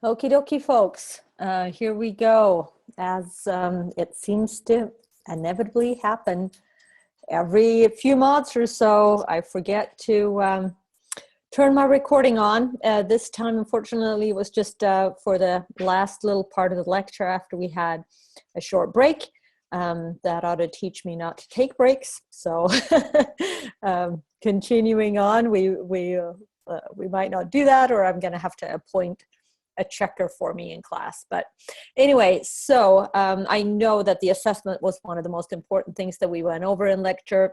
Okie dokie, folks. Here we go. As it seems to inevitably happen every few months or so, I forget to turn my recording on. This time, unfortunately, was just for the last little part of the lecture after we had a short break. That ought to teach me not to take breaks. So continuing on, we might not do that, or I'm going to have to appoint a checker for me in class. But anyway, so I know that the assessment was one of the most important things that we went over in lecture,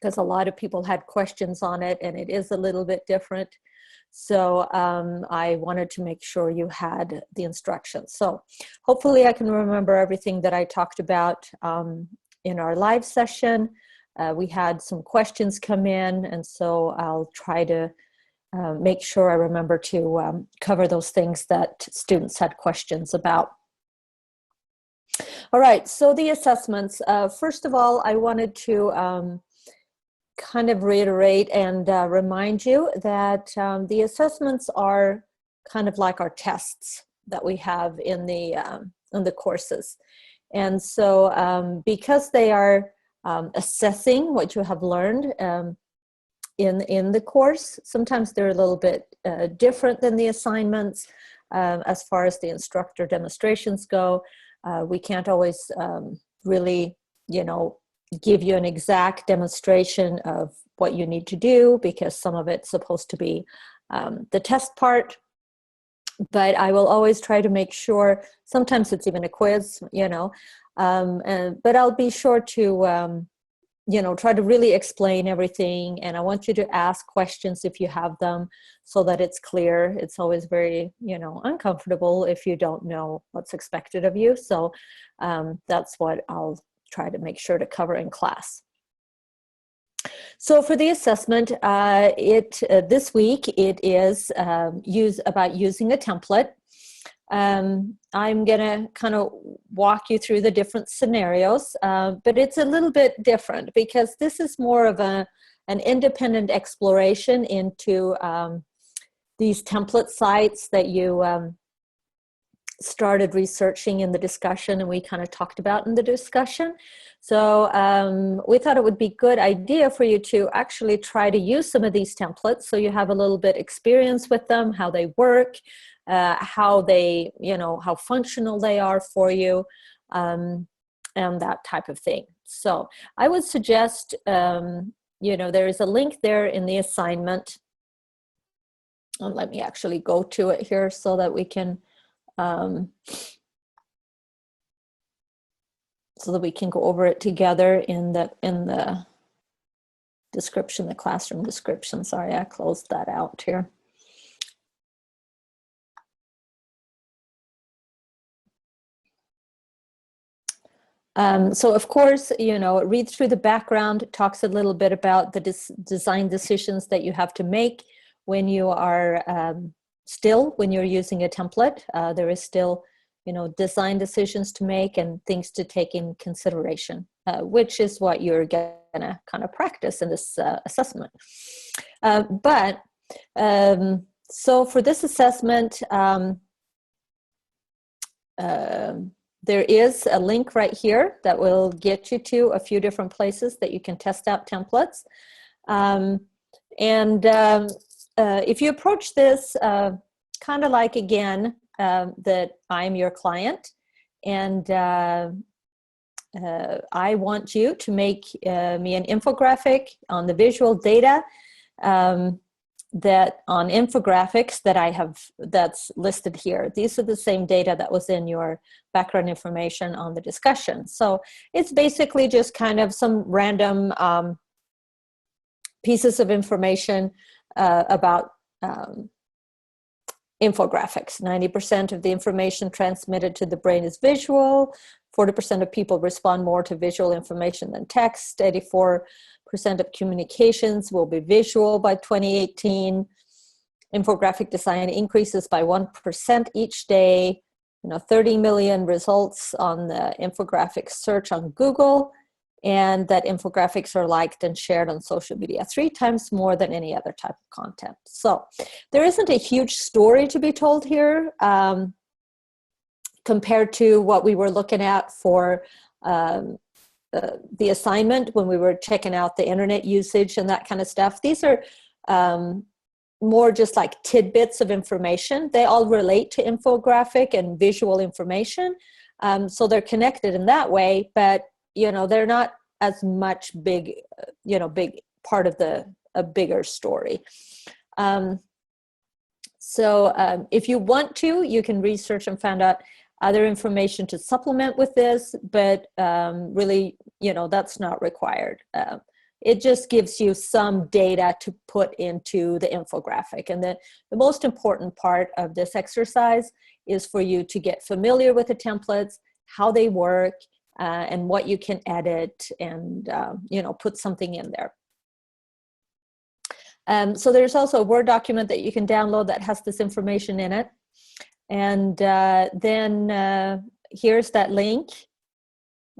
because a lot of people had questions on it, and it is a little bit different. So I wanted to make sure you had the instructions. So hopefully I can remember everything that I talked about in our live session. We had some questions come in, and so I'll try to make sure I remember to cover those things that students had questions about. All right, so the assessments. First of all, I wanted to kind of reiterate and remind you that the assessments are kind of like our tests that we have in the courses. And so because they are assessing what you have learned in the course, sometimes they're a little bit different than the assignments as far as the instructor demonstrations go. We can't always really, give you an exact demonstration of what you need to do, because some of it's supposed to be the test part. But I will always try to make sure, sometimes it's even a quiz, but I'll be sure to, try to really explain everything. And I want you to ask questions if you have them, so that it's clear. It's always very, uncomfortable if you don't know what's expected of you. So that's what I'll try to make sure to cover in class. So for the assessment, this week it is about using a template. I'm going to kind of walk you through the different scenarios, but it's a little bit different because this is more of an independent exploration into these template sites that you started researching in the discussion, and we kind of talked about in the discussion. So we thought it would be a good idea for you to actually try to use some of these templates, so you have a little bit experience with them, how they work, how they, how functional they are for you, and that type of thing. So I would suggest, there is a link there in the assignment. And let me actually go to it here so that we can go over it together in the description, the classroom description. Sorry, I closed that out here. So of course, read through the background. It talks a little bit about the design decisions that you have to make when you are when you're using a template. There is still, design decisions to make and things to take in consideration, which is what you're gonna kind of practice in this assessment. So for this assessment, there is a link right here that will get you to a few different places that you can test out templates. If you approach this kind of like, again, that I'm your client, and I want you to make me an infographic on the visual data that on infographics that I have, that's listed here. These are the same data that was in your background information on the discussion. So it's basically just kind of some random pieces of information about infographics. 90% of the information transmitted to the brain is visual. 40% of people respond more to visual information than text. 84% of communications will be visual by 2018. Infographic design increases by 1% each day. 30 million results on the infographic search on Google. and that infographics are liked and shared on social media 3 times more than any other type of content. So there isn't a huge story to be told here compared to what we were looking at for the assignment when we were checking out the internet usage and that kind of stuff. These are more just like tidbits of information. They all relate to infographic and visual information. So they're connected in that way, but they're not as much big part of a bigger story. So if you want to, you can research and find out other information to supplement with this, but really, that's not required. It just gives you some data to put into the infographic. And the most important part of this exercise is for you to get familiar with the templates, how they work, and what you can edit and, put something in there. So there's also a Word document that you can download that has this information in it. And then here's that link.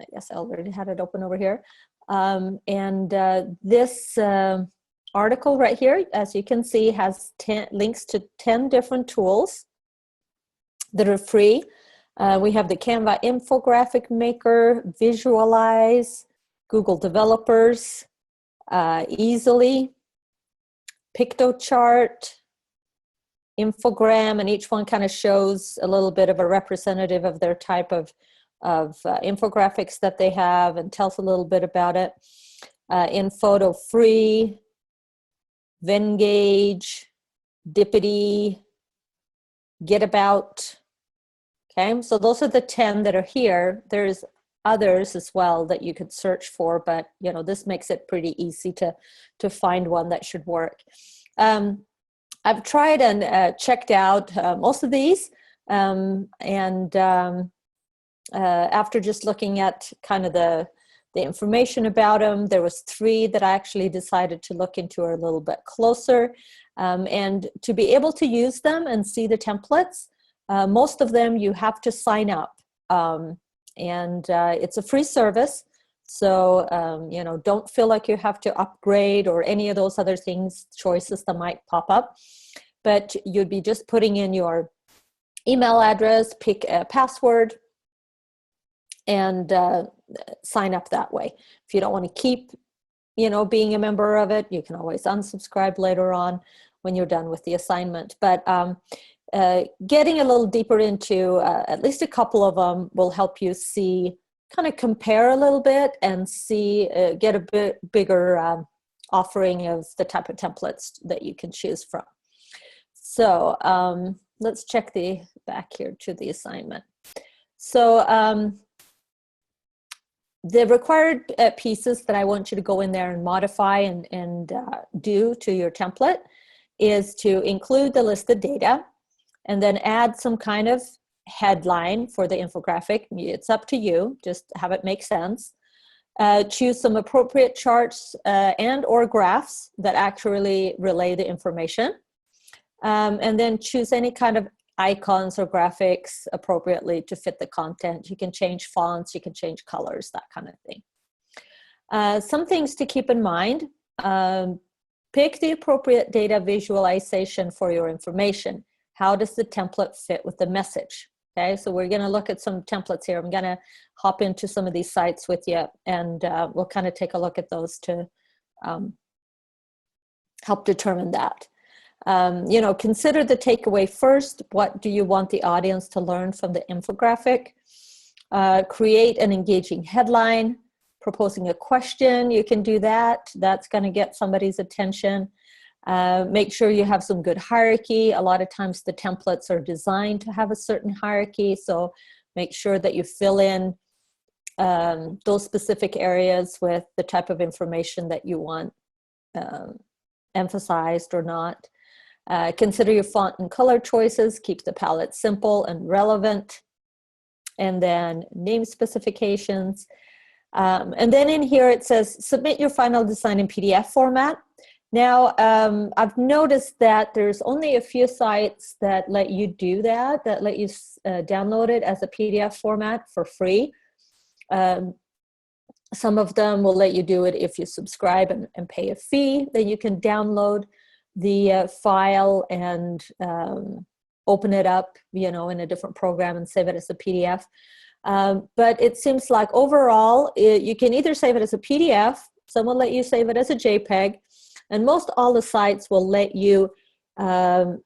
I guess I already had it open over here. This article right here, as you can see, has links to 10 different tools that are free. We have the Canva Infographic Maker, Visualize, Google Developers, Easily, PictoChart, Infogram, and each one kind of shows a little bit of a representative of their type of infographics that they have and tells a little bit about it. InPhoto Free, Venngage, Dippity, Getabout. Okay, so those are the 10 that are here. There's others as well that you could search for, but this makes it pretty easy to find one that should work. I've tried and checked out most of these, after just looking at kind of the information about them, there was 3 that I actually decided to look into a little bit closer. And to be able to use them and see the templates, most of them you have to sign up. It's a free service. So, don't feel like you have to upgrade or any of those other choices that might pop up. But you'd be just putting in your email address, pick a password, and sign up that way. If you don't want to keep, being a member of it, you can always unsubscribe later on when you're done with the assignment. But getting a little deeper into at least a couple of them will help you kind of compare a little bit and get a bit bigger offering of the type of templates that you can choose from. So let's check back here to the assignment. So the required pieces that I want you to go in there and modify and do to your template is to include the listed data and then add some kind of headline for the infographic. It's up to you, just have it make sense. Choose some appropriate charts and or graphs that accurately relay the information. And then choose any kind of icons or graphics appropriately to fit the content. You can change fonts, you can change colors, that kind of thing. Some things to keep in mind. Pick the appropriate data visualization for your information. How does the template fit with the message? Okay, so we're going to look at some templates here. I'm going to hop into some of these sites with you, and we'll kind of take a look at those to help determine that. Consider the takeaway first. What do you want the audience to learn from the infographic? Create an engaging headline. Proposing a question, you can do that. That's going to get somebody's attention. Make sure you have some good hierarchy. A lot of times the templates are designed to have a certain hierarchy, so make sure that you fill in those specific areas with the type of information that you want emphasized or not. Consider your font and color choices. Keep the palette simple and relevant. And then name specifications. And then in here it says, submit your final design in PDF format. Now, I've noticed that there's only a few sites that let you do that let you download it as a PDF format for free. Some of them will let you do it if you subscribe and pay a fee. Then you can download the file and open it up, you know, in a different program and save it as a PDF. But it seems like overall, you can either save it as a PDF, some will let you save it as a JPEG, and most all the sites will let you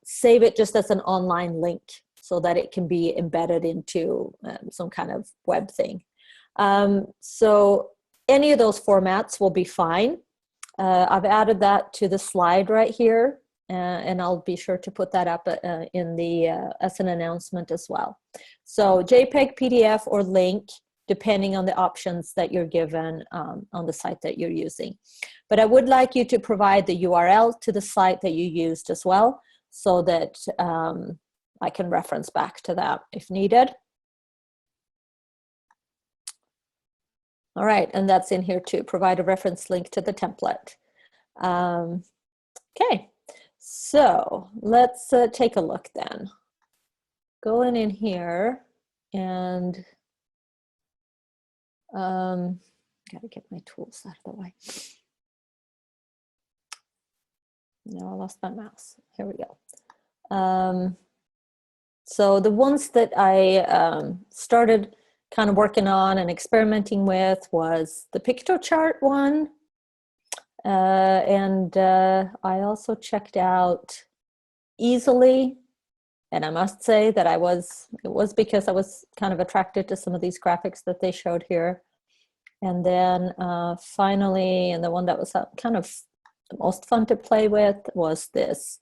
save it just as an online link so that it can be embedded into some kind of web thing. So any of those formats will be fine. I've added that to the slide right here, and I'll be sure to put that up in the as an announcement as well. So JPEG, PDF, or link, depending on the options that you're given on the site that you're using. But I would like you to provide the URL to the site that you used as well, so that I can reference back to that if needed. All right, and that's in here too. Provide a reference link to the template. Okay, so let's take a look then. Going in here and gotta get my tools out of the way. No, I lost my mouse. Here we go. So the ones that I started kind of working on and experimenting with was the PictoChart one. And I also checked out Easily. And I must say that it was because I was kind of attracted to some of these graphics that they showed here. And then finally, and the one that was kind of the most fun to play with was this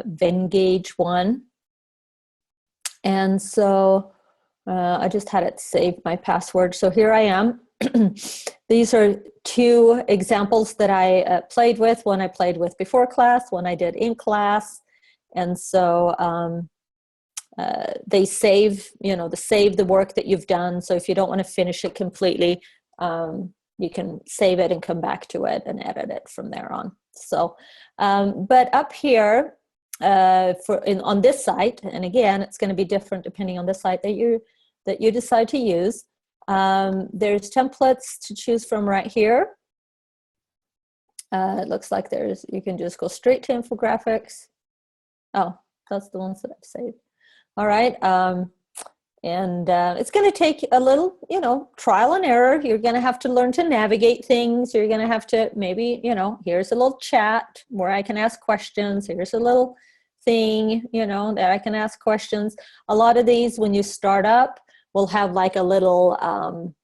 Venngage one. And so I just had it save my password. So here I am. These are two examples that I played with. One I played with before class, one I did in class. And so they save, you know, save the work that you've done. So if you don't want to finish it completely, you can save it and come back to it and edit it from there on. So, but up here on this site, and again, it's going to be different depending on the site that you decide to use. There's templates to choose from right here. It looks like you can just go straight to infographics. Oh, that's the ones that I've saved. All right. And it's going to take a little, you know, trial and error. You're going to have to learn to navigate things. You're going to have to maybe, you know, here's a little chat where I can ask questions. Here's a little thing, you know, that I can ask questions. A lot of these, when you start up, will have like a little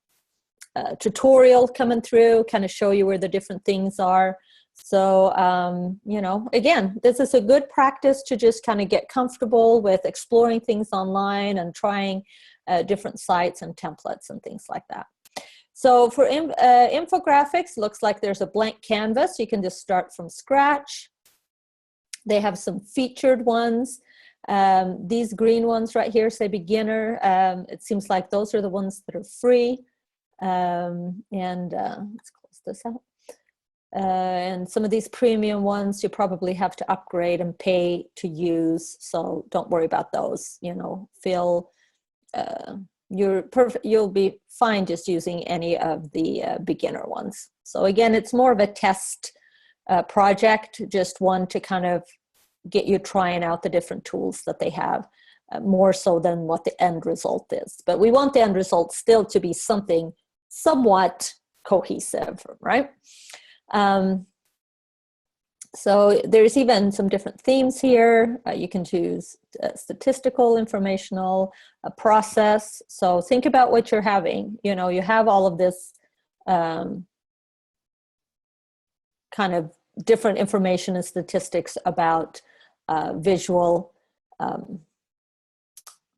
tutorial coming through, kind of show you where the different things are. So, you know, again, this is a good practice to just kind of get comfortable with exploring things online and trying different sites and templates and things like that. So for infographics, looks like there's a blank canvas. You can just start from scratch. They have some featured ones. These green ones right here say beginner. It seems like those are the ones that are free. Let's close this out. And some of these premium ones you probably have to upgrade and pay to use, so don't worry about those. You know, you'll be fine just using any of the beginner ones. So again, it's more of a test project, just one to kind of get you trying out the different tools that they have, more so than what the end result is. But we want the end result still to be something somewhat cohesive, right? So there's even some different themes here. You can choose statistical, informational, process. So think about what you're having. You know, you have all of this kind of different information and statistics about visual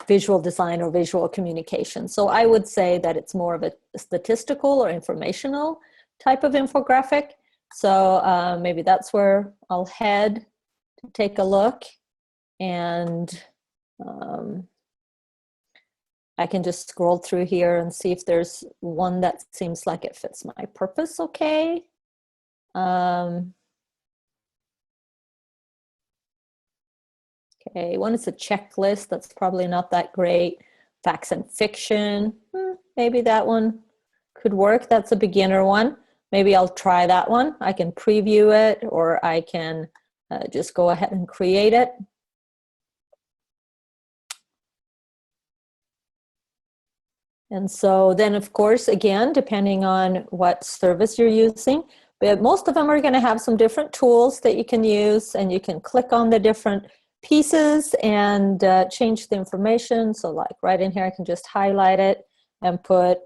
design or visual communication. So I would say that it's more of a statistical or informational type of infographic. So maybe that's where I'll head to take a look, and I can just scroll through here and see if there's one that seems like it fits my purpose okay. Okay, one is a checklist. That's probably not that great. Facts and fiction, maybe that one could work. That's a beginner one. Maybe I'll try that one. I can preview it, or I can just go ahead and create it. And so then, of course, again, depending on what service you're using, but most of them are going to have some different tools that you can use, and you can click on the different pieces and change the information. So like right in here, I can just highlight it and put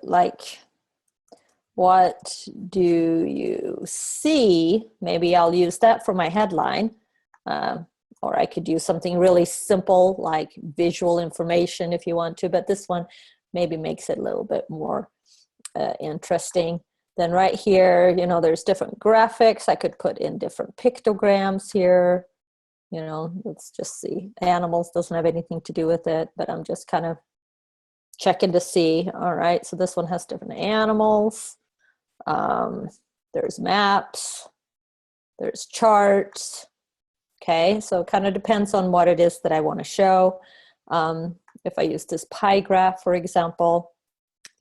like, what do you see? Maybe I'll use that for my headline. Or I could use something really simple like visual information if you want to, but this one maybe makes it a little bit more interesting. Then right here, you know, there's different graphics. I could put in different pictograms here. You know, let's just see. Animals doesn't have anything to do with it, but I'm just kind of checking to see. All right, so this one has different animals. There's maps. There's charts. Okay, so it kind of depends on what it is that I want to show. If I use this pie graph, for example,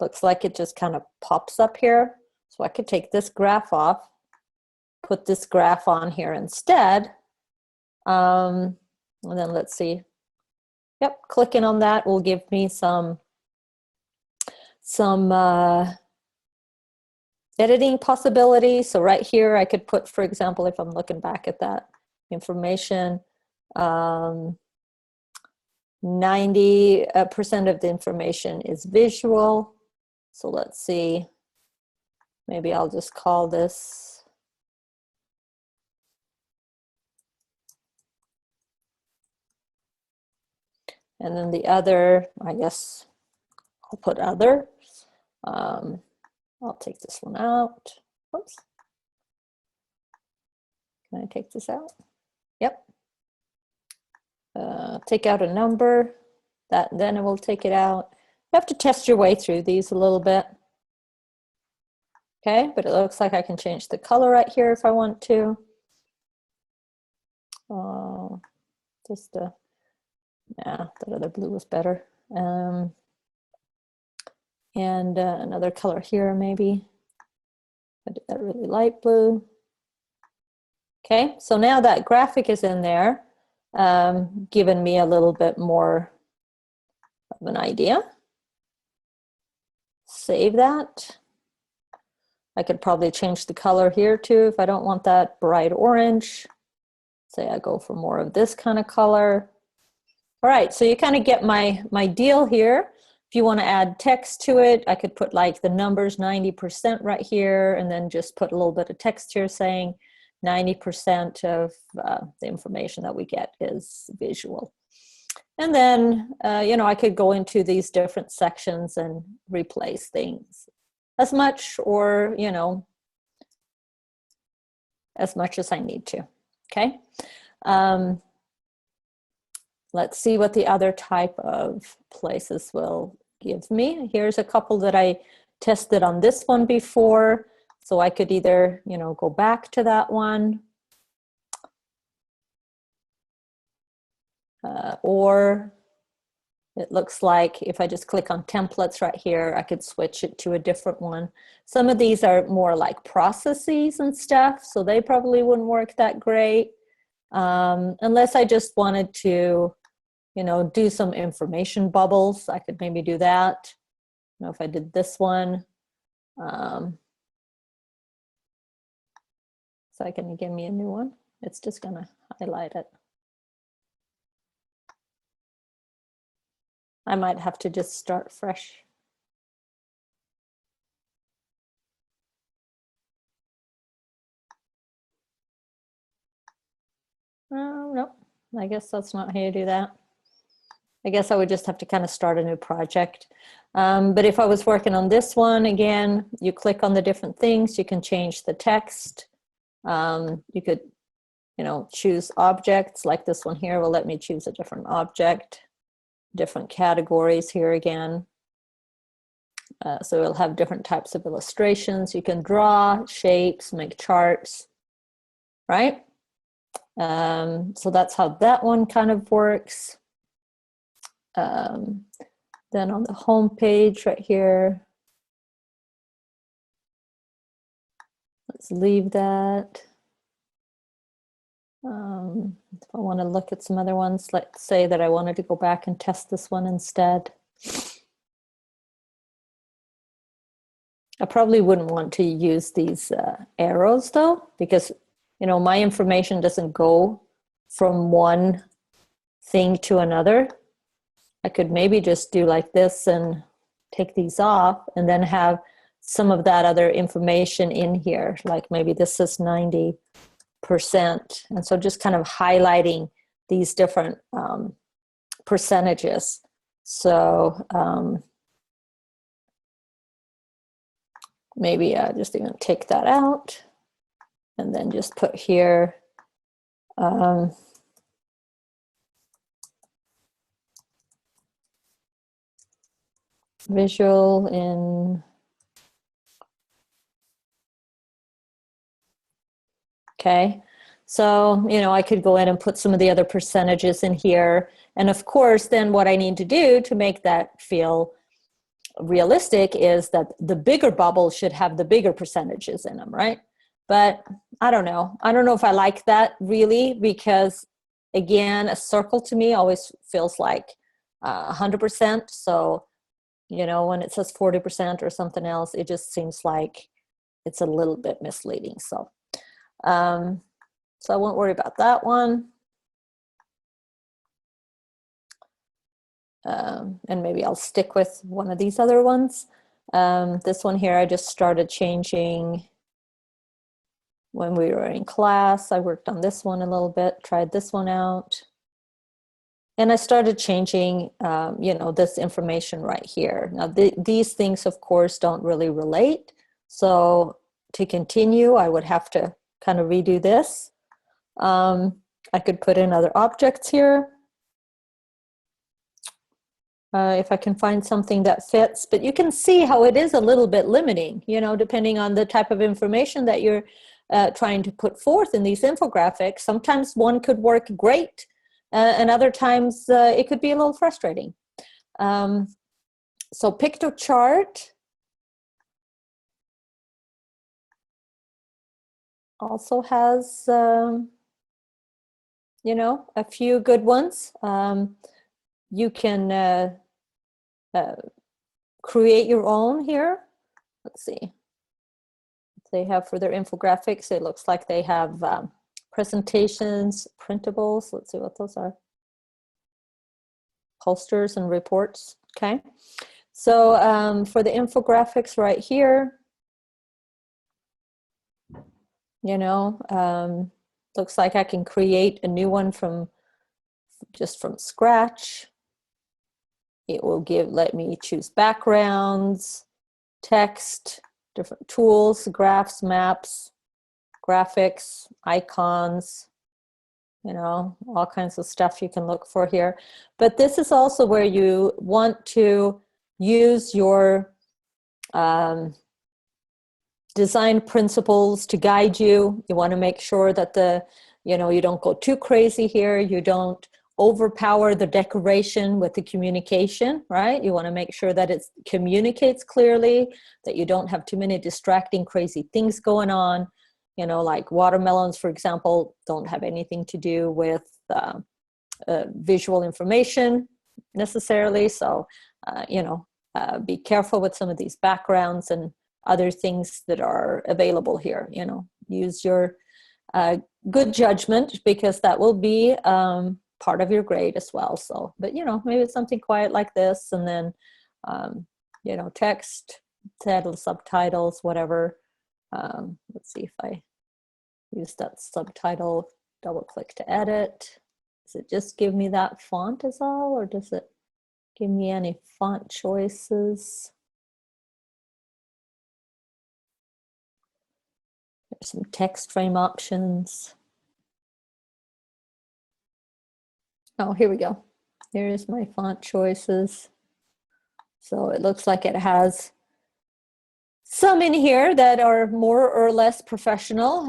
looks like it just kind of pops up here. So I could take this graph off, put this graph on here instead. And then let's see. Yep, clicking on that will give me some editing possibilities. So right here, I could put, for example, if I'm looking back at that information, 90% of the information is visual. So let's see, maybe I'll just call this and then the other, I guess I'll put other. I'll take this one out. Oops. Can I take this out? Yep. Take out a number. Then it will take it out. You have to test your way through these a little bit. Okay, but it looks like I can change the color right here if I want to. Yeah, that other blue was better. And another color here maybe. I did that really light blue. Okay, so now that graphic is in there, giving me a little bit more of an idea. Save that. I could probably change the color here too if I don't want that bright orange. Say I go for more of this kind of color. All right, so you kind of get my deal here. If you want to add text to it, I could put like the numbers 90% right here, and then just put a little bit of text here saying 90% of the information that we get is visual. And then, you know, I could go into these different sections and replace things as much, or, you know, as much as I need to, okay? Let's see what the other type of places will give me. Here's a couple that I tested on this one before. So I could either, you know, go back to that one, or it looks like if I just click on templates right here, I could switch it to a different one. Some of these are more like processes and stuff, so they probably wouldn't work that great. Unless I just wanted to, you know, do some information bubbles, I could maybe do that. You know, if I did this one, so I can give me a new one. It's just gonna highlight it. I might have to just start fresh. Nope, I guess that's not how you do that. I guess I would just have to kind of start a new project. But if I was working on this one, again, you click on the different things, you can change the text. You could, you know, choose objects, like this one here will let me choose a different object, different categories here again. So it'll have different types of illustrations. You can draw shapes, make charts, right? So that's how that one kind of works. Then on the home page right here, let's leave that. If I want to look at some other ones, let's say that I wanted to go back and test this one instead. I probably wouldn't want to use these arrows though, because you know my information doesn't go from one thing to another. I could maybe just do like this and take these off and then have some of that other information in here. Like maybe this is 90%. And so just kind of highlighting these different percentages. So maybe I just even take that out and then just put here visual in, okay. So, you know, I could go in and put some of the other percentages in here. And of course, then what I need to do to make that feel realistic is that the bigger bubble should have the bigger percentages in them, right? But I don't know. I don't know if I like that really, because again, a circle to me always feels like 100%. So, you know, when it says 40% or something else, it just seems like it's a little bit misleading. So, so I won't worry about that one. And maybe I'll stick with one of these other ones. This one here, I just started changing when we were in class. I worked on this one a little bit, tried this one out. And I started changing, you know, this information right here. Now, these things, of course, don't really relate. So to continue, I would have to kind of redo this. I could put in other objects here. If I can find something that fits, but you can see how it is a little bit limiting, you know, depending on the type of information that you're trying to put forth in these infographics. Sometimes one could work great, and other times it could be a little frustrating. So PictoChart also has, you know, a few good ones. You can create your own here. Let's see. They have for their infographics, it looks like they have presentations, printables. Let's see what those are. Posters and reports. Okay. So for the infographics right here, you know, looks like I can create a new one from scratch. It will let me choose backgrounds, text, different tools, graphs, maps, graphics, icons, you know, all kinds of stuff you can look for here. But this is also where you want to use your design principles to guide you. You want to make sure that you know, you don't go too crazy here. You don't overpower the decoration with the communication, right? You want to make sure that it communicates clearly, that you don't have too many distracting, crazy things going on. You know, like watermelons, for example, don't have anything to do with visual information necessarily. So, you know, be careful with some of these backgrounds and other things that are available here. You know, use your good judgment, because that will be part of your grade as well. So, but you know, maybe it's something quiet like this, and then you know, text, title, subtitles, whatever. Let's see if I use that subtitle, double click to edit. Does it just give me that font as all, or does it give me any font choices? There's some text frame options. Oh, here we go. Here's my font choices. So it looks like it has some in here that are more or less professional,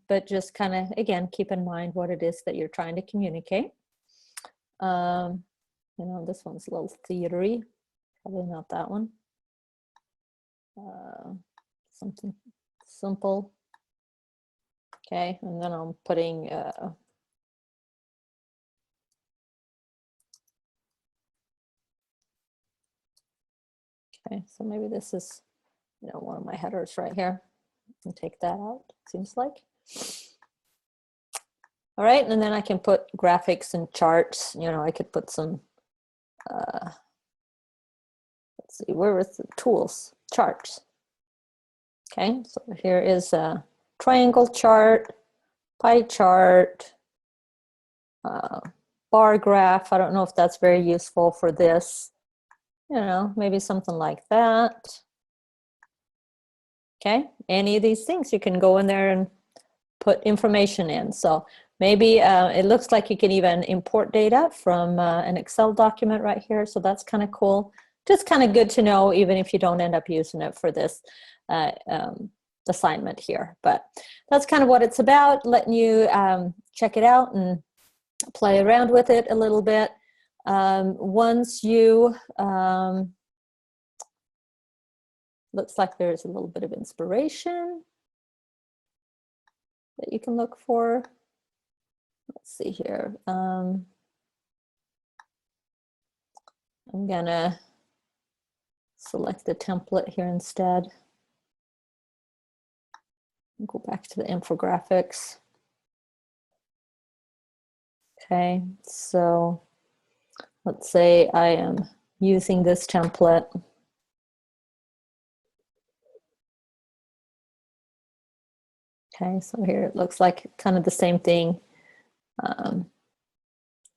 but just kind of, again, keep in mind what it is that you're trying to communicate. You know, this one's a little theatery, probably not that one. Something simple. Okay, and then I'm putting okay, so maybe this is, you know, one of my headers right here. And take that out, seems like. All right, and then I can put graphics and charts. You know, I could put some, let's see, where is the tools? Charts. Okay, so here is a triangle chart, pie chart, bar graph. I don't know if that's very useful for this. You know, maybe something like that. Okay, any of these things you can go in there and put information in. So maybe it looks like you can even import data from an Excel document right here. So that's kind of cool. Just kind of good to know, even if you don't end up using it for this assignment here. But that's kind of what it's about, letting you check it out and play around with it a little bit. Once you, looks like there's a little bit of inspiration that you can look for. Let's see here. I'm gonna select the template here instead. Go back to the infographics. Okay, so let's say I am using this template. Okay, so here it looks like kind of the same thing.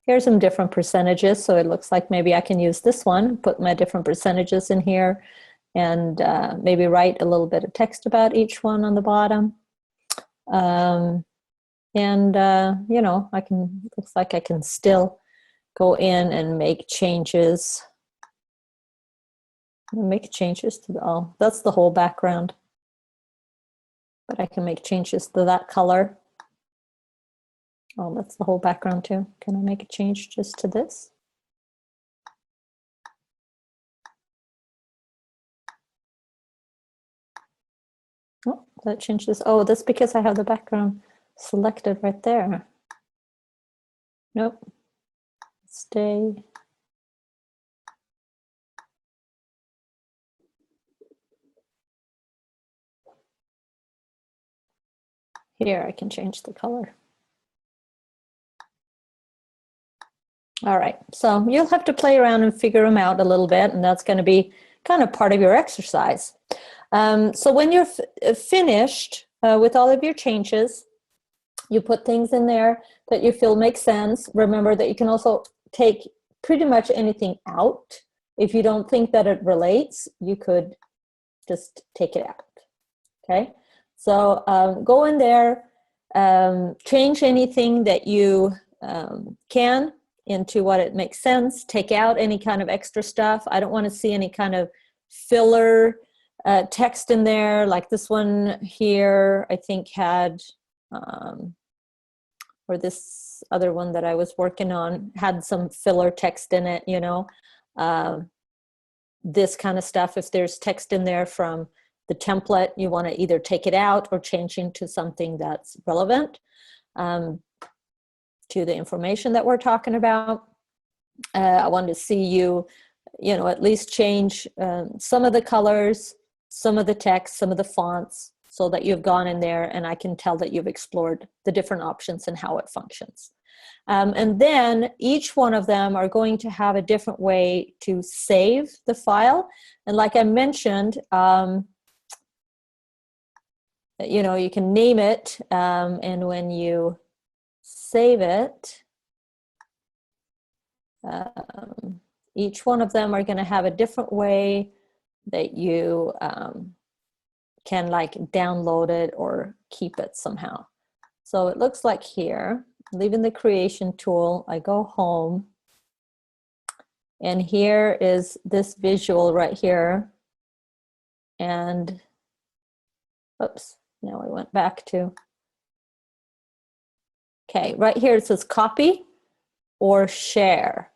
Here's some different percentages, so it looks like maybe I can use this one, put my different percentages in here, and maybe write a little bit of text about each one on the bottom. You know, I can, looks like I can still go in and make changes. Make changes to the, oh, that's the whole background. But I can make changes to that color. Oh, that's the whole background too. Can I make a change just to this? Oh, that changes. Oh, that's because I have the background selected right there. Nope. Stay. Here, I can change the color. All right, so you'll have to play around and figure them out a little bit, and that's going to be kind of part of your exercise. So when you're finished with all of your changes, you put things in there that you feel make sense. Remember that you can also take pretty much anything out. If you don't think that it relates, you could just take it out, okay? So go in there, change anything that you can into what it makes sense, take out any kind of extra stuff. I don't want to see any kind of filler text in there, like this one here, I think had, or this other one that I was working on had some filler text in it, you know. This kind of stuff, if there's text in there from the template, you want to either take it out or change into something that's relevant to the information that we're talking about. I wanted to see you, you know, at least change some of the colors, some of the text, some of the fonts, so that you've gone in there and I can tell that you've explored the different options and how it functions. And then each one of them are going to have a different way to save the file. And like I mentioned, you know, you can name it, and when you save it, each one of them are going to have a different way that you can like download it or keep it somehow. So it looks like here, leaving the creation tool, I go home, and here is this visual right here And, oops, now I went back to, okay, right here it says copy or share.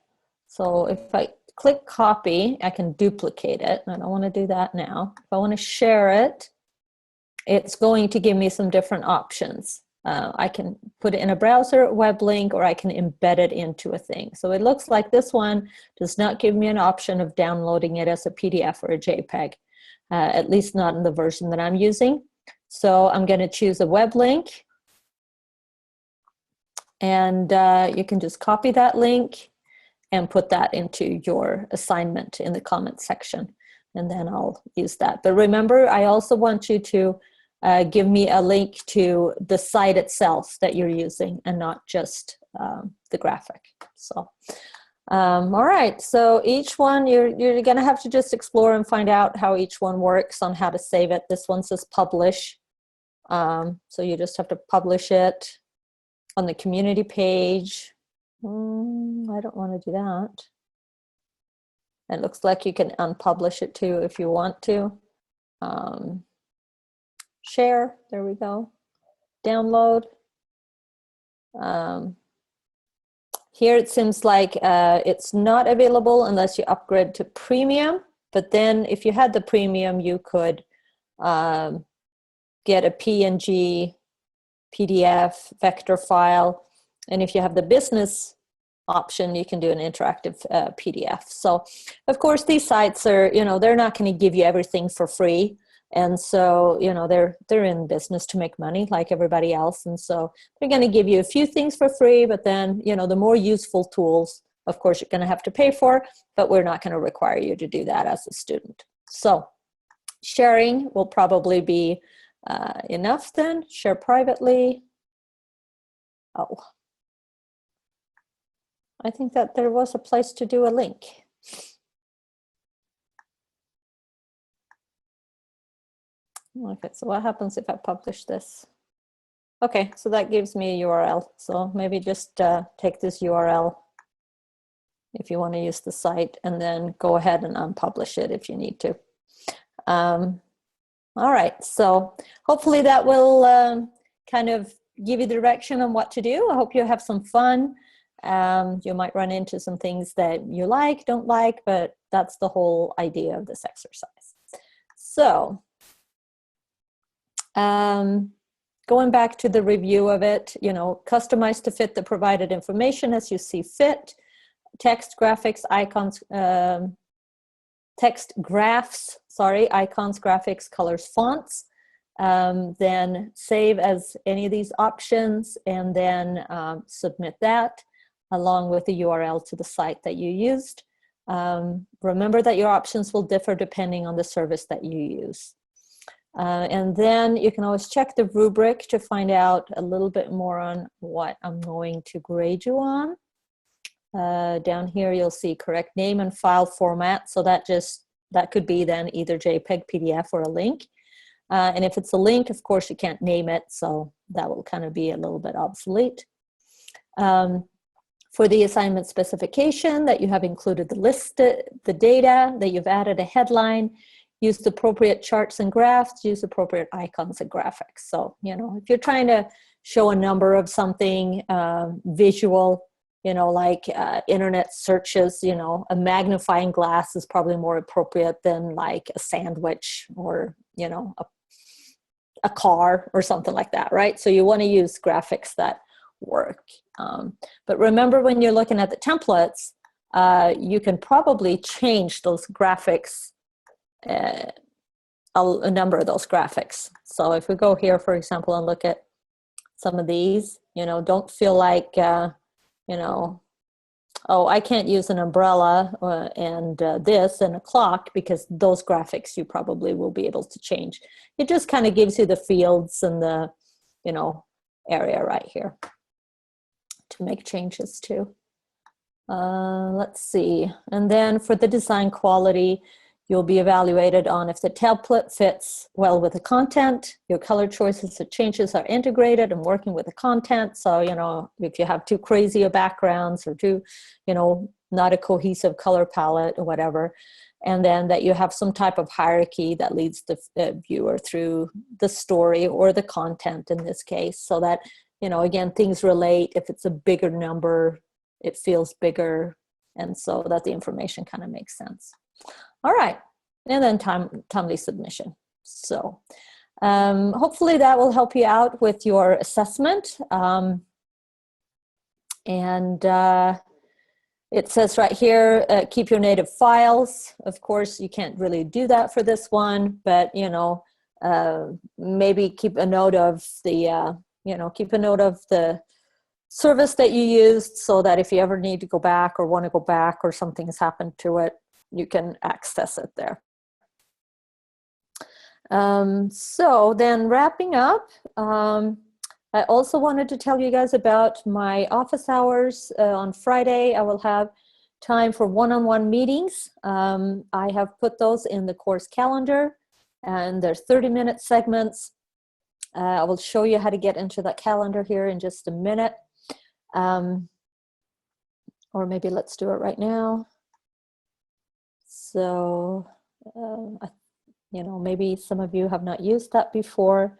So if I click copy, I can duplicate it. I don't want to do that now. If I want to share it, it's going to give me some different options. I can put it in a browser, web link, or I can embed it into a thing. So it looks like this one does not give me an option of downloading it as a PDF or a JPEG, at least not in the version that I'm using. So I'm going to choose a web link, and you can just copy that link and put that into your assignment in the comments section, and then I'll use that. But remember, I also want you to give me a link to the site itself that you're using and not just the graphic. So, all right, so each one, you're gonna have to just explore and find out how each one works on how to save it. This one says publish, so you just have to publish it on the community page. I don't want to do that. It looks like you can unpublish it too if you want to. Share, there we go. Download. Here it seems like it's not available unless you upgrade to premium, but then if you had the premium, you could get a PNG, PDF, vector file, and if you have the business option, you can do an interactive PDF. So of course these sites are, they're not going to give you everything for free. And so, they're in business to make money like everybody else. And so they're going to give you a few things for free, but then, the more useful tools, of course, you're going to have to pay for, but we're not going to require you to do that as a student. So sharing will probably be enough then. Share privately. Oh, I think that there was a place to do a link. Okay, so what happens if I publish this? Okay, so that gives me a URL. So maybe just take this URL if you want to use the site, and then go ahead and unpublish it if you need to. All right, so hopefully that will kind of give you direction on what to do. I hope you have some fun. You might run into some things that you like, don't like, but that's the whole idea of this exercise. So going back to the review of it, customize to fit the provided information as you see fit. Text, graphics, icons, text graphs, icons, graphics, colors, fonts. Then save as any of these options, and then submit that along with the URL to the site that you used. Remember that your options will differ depending on the service that you use. And then you can always check the rubric to find out a little bit more on what I'm going to grade you on. Down here you'll see correct name and file format. So that could be then either JPEG, PDF, or a link. And if it's a link, of course, you can't name it, so that will kind of be a little bit obsolete. For the assignment specification, that you have included the list, the data, that you've added a headline, use the appropriate charts and graphs, use appropriate icons and graphics. So, if you're trying to show a number of something visual, like internet searches, a magnifying glass is probably more appropriate than like a sandwich or, a car or something like that, right? So you want to use graphics that work. But remember, when you're looking at the templates, you can probably change those graphics, a number of those graphics. So if we go here, for example, and look at some of these, don't feel like, oh, I can't use an umbrella and this and a clock, because those graphics you probably will be able to change. It just kind of gives you the fields and the, area right here to make changes to. Let's see. And then for the design quality, you'll be evaluated on if the template fits well with the content, your color choices or changes are integrated and working with the content. So, if you have too crazy a backgrounds or too, not a cohesive color palette or whatever, and then that you have some type of hierarchy that leads the viewer through the story or the content in this case, so that, you know, again, things relate. If it's a bigger number, it feels bigger, and so that the information kind of makes sense. All right, and then timely submission. So hopefully that will help you out with your assessment. It says right here, keep your native files. Of course, you can't really do that for this one, but, you know, maybe keep a note of the, keep a note of the service that you used, so that if you ever need to go back or want to go back or something has happened to it, you can access it there. So then wrapping up, I also wanted to tell you guys about my office hours. On Friday, I will have time for one-on-one meetings. I have put those in the course calendar, and they're 30-minute segments. I will show you how to get into that calendar here in just a minute. Or maybe let's do it right now. So, you know, maybe some of you have not used that before.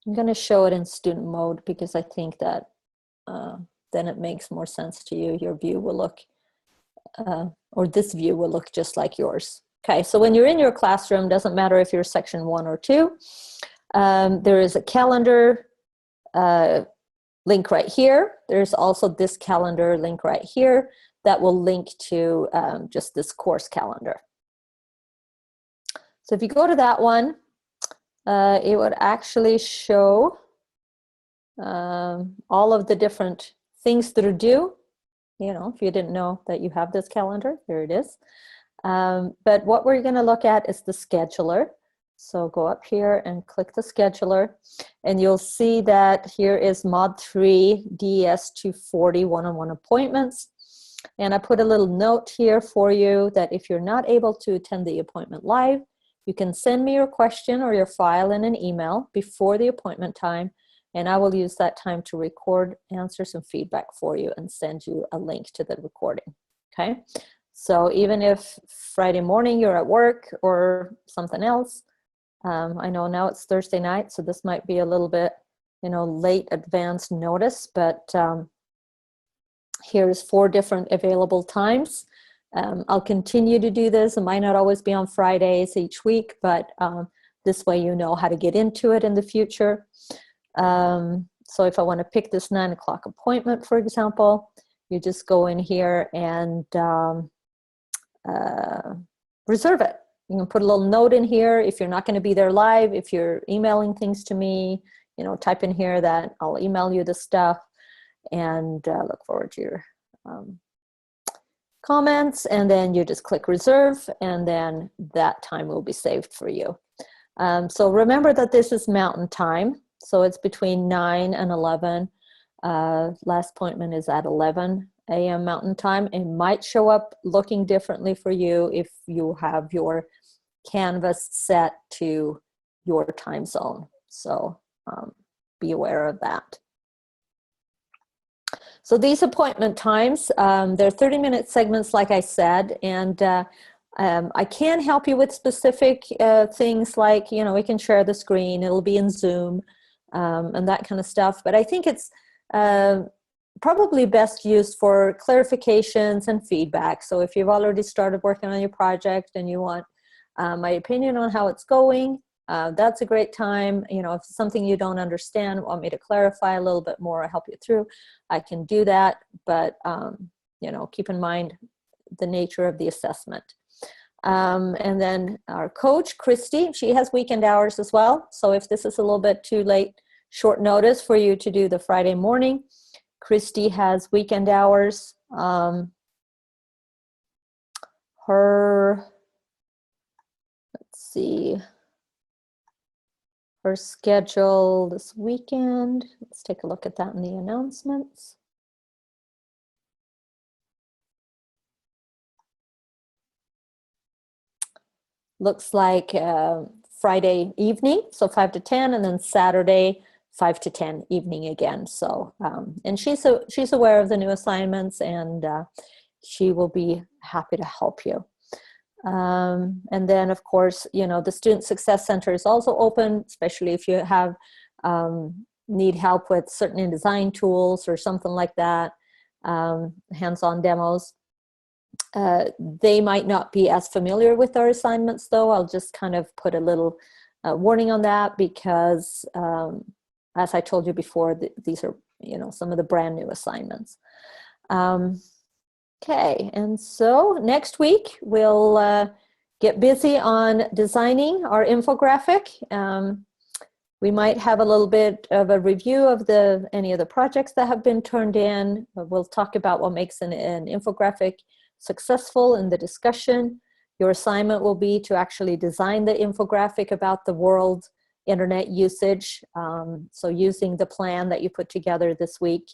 I'm going to show it in student mode because I think that then it makes more sense to you. Your view will look, or this view will look just like yours. Okay, so when you're in your classroom, doesn't matter if you're section 1 or 2, there is a calendar link right here. There's also this calendar link right here that will link to just this course calendar. So if you go to that one, it would actually show all of the different things that are due. You know, if you didn't know that you have this calendar, here it is. But what we're going to look at is the scheduler. So go up here and click the scheduler, and you'll see that here is Mod 3 DES240 one-on-one appointments. And I put a little note here for you that if you're not able to attend the appointment live, you can send me your question or your file in an email before the appointment time, and I will use that time to record answers and feedback for you and send you a link to the recording. Okay, so even if Friday morning you're at work or something else, I know now it's Thursday night, so this might be a little bit, you know, late advance notice, but here's 4 different available times. I'll continue to do this. It might not always be on Fridays each week, but this way you know how to get into it in the future. So if I want to pick this 9 o'clock appointment, for example, you just go in here and reserve it. You can put a little note in here if you're not going to be there live. If you're emailing things to me, you know, type in here that I'll email you the stuff, and look forward to your comments, and then you just click reserve, and then that time will be saved for you. So remember that this is Mountain Time, so it's between 9 and 11. Last appointment is at 11 a.m. Mountain Time. It might show up looking differently for you if you have your Canvas set to your time zone. So be aware of that. So these appointment times, they're 30-minute segments, like I said, and I can help you with specific things like, you know, we can share the screen, it'll be in Zoom, and that kind of stuff. But I think it's probably best used for clarifications and feedback. So if you've already started working on your project and you want my opinion on how it's going, that's a great time. You know, if it's something you don't understand, want me to clarify a little bit more, or help you through, I can do that. But, you know, keep in mind the nature of the assessment. And then our coach, Christy, she has weekend hours as well. So if this is a little bit too late, short notice for you to do the Friday morning, Christy has weekend hours. Let's see, her schedule this weekend. Let's take a look at that in the announcements. Looks like Friday evening, so 5 to 10, and then Saturday 5 to 10 evening again. So, and she's aware of the new assignments, and she will be happy to help you. And then, of course, you know, the Student Success Center is also open, especially if you have need help with certain InDesign tools or something like that, hands-on demos. They might not be as familiar with our assignments, though. I'll just kind of put a little warning on that because, as I told you before, these are, you know, some of the brand new assignments. Okay, and so next week we'll get busy on designing our infographic. We might have a little bit of a review of any of the projects that have been turned in. We'll talk about what makes an infographic successful in the discussion. Your assignment will be to actually design the infographic about the world internet usage. So using the plan that you put together this week.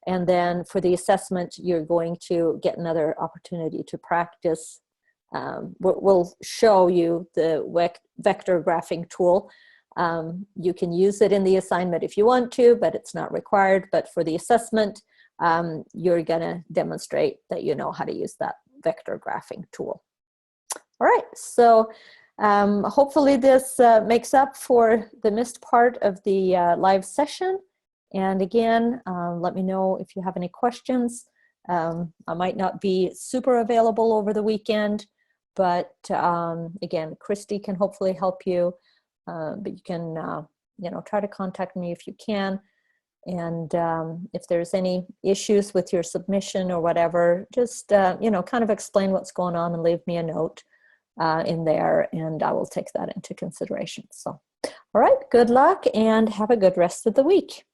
And then for the assessment, you're going to get another opportunity to practice. We'll show you the vector graphing tool. You can use it in the assignment if you want to, but it's not required. But for the assessment, you're gonna demonstrate that you know how to use that vector graphing tool. All right, so hopefully this makes up for the missed part of the live session. And again, let me know if you have any questions. I might not be super available over the weekend, but again, Christy can hopefully help you. But you can, you know, try to contact me if you can. And if there's any issues with your submission or whatever, just, you know, kind of explain what's going on and leave me a note in there, and I will take that into consideration. So, all right, good luck and have a good rest of the week.